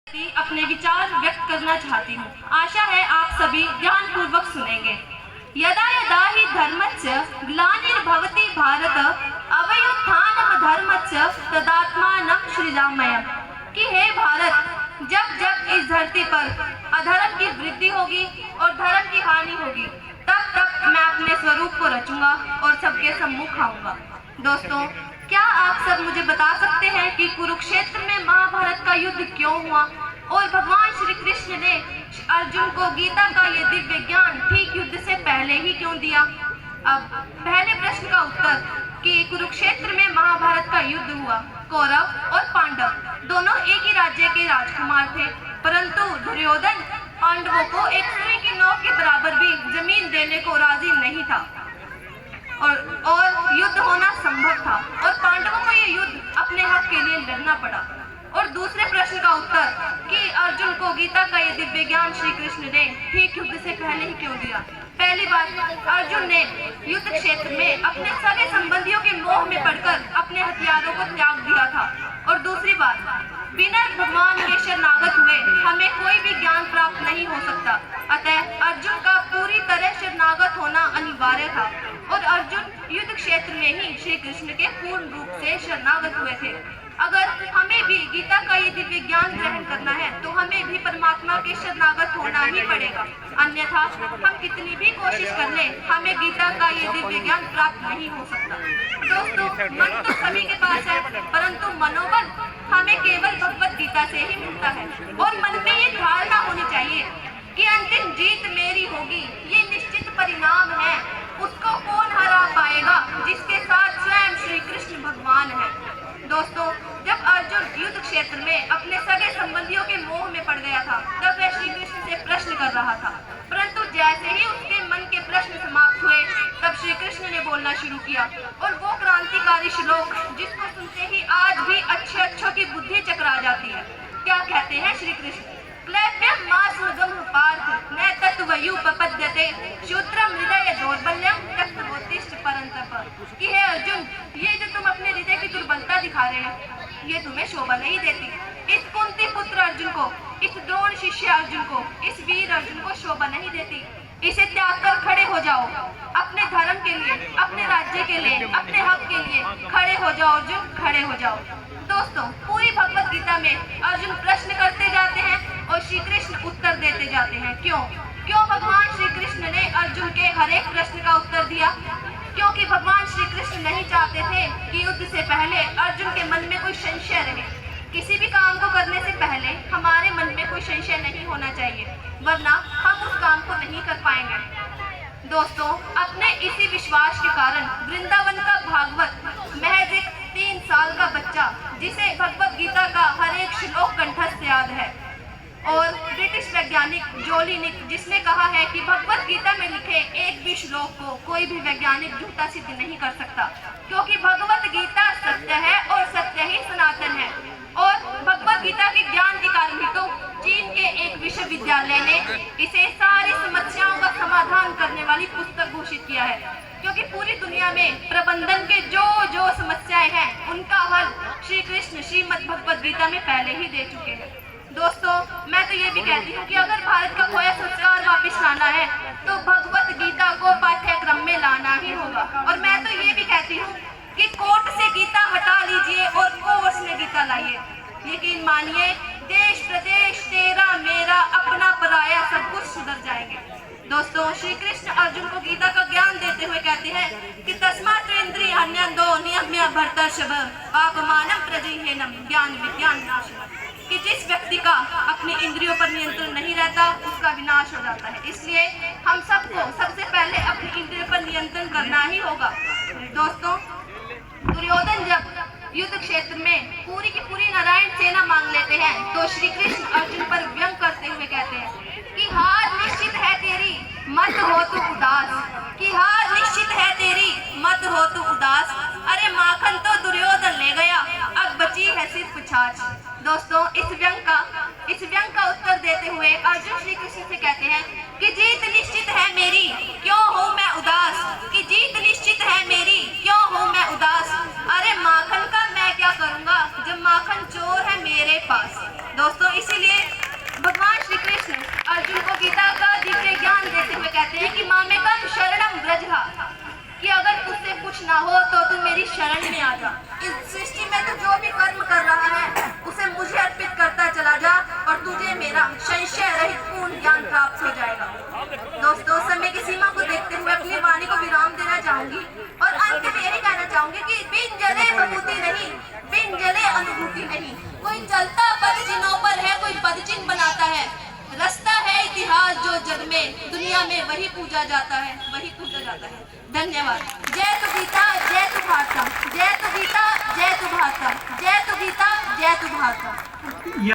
अपने विचार व्यक्त करना चाहती हूँ। आशा है आप सभी ध्यानपूर्वक सुनेंगे। यदा यदा हि धर्मस्य ग्लानिर्भवति भारत अभ्युत्थानं धर्मस्य तदात्मानं सृजाम्यहम्। कि हे भारत, जब जब इस धरती पर अधर्म की वृद्धि होगी और धर्म की हानि होगी, तब तब मैं अपने स्वरूप को रचूंगा और सबके सम्मुख आऊंगा। दोस्तों, क्या आप सब मुझे बता सकते हैं कि कुरुक्षेत्र में महाभारत का युद्ध क्यों हुआ और भगवान श्री कृष्ण ने अर्जुन को गीता का ये दिव्य ज्ञान ठीक युद्ध से पहले ही क्यों दिया? अब पहले प्रश्न का उत्तर कि कुरुक्षेत्र में महाभारत का युद्ध हुआ। कौरव और पांडव दोनों एक ही राज्य के राजकुमार थे, परंतु दुर्योधन पांडवों को एक सुई की नोक के बराबर भी जमीन देने को राजी नहीं था और युद्ध होना संभव था और पांडवों को ये युद्ध अपने हक के लिए लड़ना पड़ा। और दूसरे प्रश्न का उत्तर कि अर्जुन को गीता का ये दिव्य ज्ञान श्री कृष्ण ने ठीक युद्ध से पहले ही क्यों दिया? पहली बात, अर्जुन ने युद्ध क्षेत्र में अपने सगे संबंधियों के मोह में पड़कर अपने हथियारों को त्याग दिया था। और दूसरी बात, बिना भगवान के शरणागत हुए हमें कोई भी ज्ञान प्राप्त नहीं हो सकता। अतः अर्जुन का पूरी तरह शरणागत होना अनिवार्य था और अर्जुन युद्ध क्षेत्र में ही श्री कृष्ण के पूर्ण रूप से शरणागत हुए थे। अगर हमें भी गीता का ये दिव्य ज्ञान ग्रहण करना है तो हमें भी परमात्मा के शरणागत होना ही पड़ेगा, अन्यथा हम कितनी भी कोशिश कर लें, हमें गीता का ये दिव्य ज्ञान प्राप्त नहीं हो सकता। दोस्तों, मन तो सभी के पास है, परंतु मनोबल हमें केवल भगवत गीता से ही मिलता है। और मन में ये धारणा होनी चाहिए कि अंतिम जीत मेरी होगी, ये निश्चित परिणाम है। उसको कौन हरा पाएगा जिसके साथ स्वयं श्री कृष्ण भगवान है। दोस्तों, जब अर्जुन युद्ध क्षेत्र में अपने सगे संबंधियों के मोह में पड़ गया था, तब वह श्री कृष्ण से प्रश्न कर रहा था, परंतु जैसे ही उसके मन के प्रश्न समाप्त हुए, तब श्री कृष्ण ने बोलना शुरू किया। और वो क्रांतिकारी श्लोक जिसको सुनते ही आज भी अच्छों की बुद्धि चकरा जाती है। क्या कहते हैं श्री कृष्ण? क्लैप्यं मासुर्गम पार्थ न तत्त्वयुपपद्यते शूद्रं हृदय दौर्बल्यं त्यक्त्वोत्तिष्ठ परन्तप। कि हे अर्जुन, ये जो तुम अपने हृदय की दुर्बलता दिखा रहे हो, ये तुम्हें शोभा नहीं देती। इस कुंती पुत्र अर्जुन को, इस द्रोण शिष्य अर्जुन को, इस वीर अर्जुन को शोभा नहीं देती। इसे त्याग कर खड़े हो जाओ, अपने धर्म के लिए, अपने राज्य के लिए, अपने हक के लिए खड़े हो जाओ अर्जुन, खड़े हो जाओ। दोस्तों, पूरी भगवत गीता में अर्जुन प्रश्न करते जाते हैं और श्री कृष्ण उत्तर देते जाते हैं। क्यों भगवान श्री कृष्ण ने अर्जुन के हर एक प्रश्न का उत्तर दिया? क्योंकि भगवान श्री कृष्ण नहीं चाहते थे कि युद्ध से पहले अर्जुन के मन में कोई संशय रहे। किसी भी काम को करने से पहले हमारे मन में कोई संशय नहीं होना चाहिए, वरना हम उस काम को नहीं कर पाएंगे। दोस्तों, अपने इसी विश्वास के कारण वृंदावन का भागवत महज एक 3 साल का बच्चा, जिसे भगवत गीता का हर एक श्लोक कंठस्थ याद है, और ब्रिटिश वैज्ञानिक जोलिनिक, जिसने कहा है कि भगवत गीता में लिखे एक भी श्लोक को कोई भी वैज्ञानिक झूठा सिद्ध नहीं कर सकता, क्योंकि भगवत गीता सत्य है और सत्य ही सनातन है। और भगवत गीता के ज्ञान के कारण ही तो चीन के एक विश्वविद्यालय ने इसे सारी समस्याओं का समाधान करने वाली पुस्तक घोषित किया है, क्योंकि पूरी दुनिया में प्रबंधन के जो समस्याएं हैं, उनका हल श्री कृष्ण श्रीमद् भगवत गीता में पहले ही दे चुके हैं। दोस्तों, मैं तो ये भी कहती हूँ कि अगर भारत का खोया संस्कार वापस लाना है तो भगवत गीता को पाठ्यक्रम में लाना ही होगा। और मैं तो ये भी कहती हूँ कि कोर्ट से गीता हटा लीजिए और कोर्स में गीता लाइए। यकीन मानिए, देश प्रदेश तेरा मेरा अपना पराया सब कुछ सुधर जाएंगे। दोस्तों, श्री कृष्ण अर्जुन को गीता का ज्ञान देते हुए कहते हैं कि तस्मात् इंद्रियाण्यन्दो नियम्य भरतर्षभ पापमानं प्रजह्येनं ज्ञान विज्ञान नाशनम्। कि जिस व्यक्ति का अपनी इंद्रियों पर नियंत्रण नहीं रहता, उसका विनाश हो जाता है। इसलिए हम सबको सबसे पहले अपनी इंद्रियों पर नियंत्रण करना ही होगा। दोस्तों, दुर्योधन जब युद्ध क्षेत्र में पूरी की पूरी नारायण सेना मांग लेते हैं, तो श्री कृष्ण अर्जुन पर व्यंग करते हुए कहते हैं कि हार निश्चित है तेरी, मत हो तू उदास। कि हार निश्चित है तेरी, मत हो तू उदास। अरे माखन तो दुर्योधन ले गया, अब बची है सिर्फ छाछ। दोस्तों, इस व्यंग का उत्तर देते हुए अर्जुन श्री कृष्ण से कहते हैं कि जीत निश्चित है मेरी, क्यों हूँ मैं उदास। कि जीत निश्चित है मेरी, क्यों हूँ मैं उदास। अरे माखन का मैं क्या करूँगा जब माखन चोर है मेरे पास। दोस्तों, इसीलिए कृष्ण अर्जुन को गीता का दिव्य ज्ञान देते हुए कहते हैं कि मामेकम शरणम व्रजहा, कि अगर तुझसे कुछ ना हो तो तू मेरी शरण में आ जा। इस सृष्टि में तू जो भी कर्म कर रहा है उसे मुझे अर्पित करता चला जा और तुझे मेरा संशय रहित पूर्ण ज्ञान प्राप्त हो जाएगा। दोस्तों, समय की सीमा को देखते हुए अपनी वाणी को विराम देना चाहूंगी और अंत में यही कहना चाहूंगी कि बिन जले बभूति नहीं, बिन जले अनुभूति नहीं। कोई चलता पद चिन्हों पर है, कोई पद चिन्ह बनाता है। रास्ता है इतिहास जो जग में दुनिया में वही पूजा जाता है, वही पूजा जाता है। धन्यवाद। जय तु गीता, जय तु भारतम, जय तु गीता, जय तु भारतम, जय तु गीता, जय तु भारतम।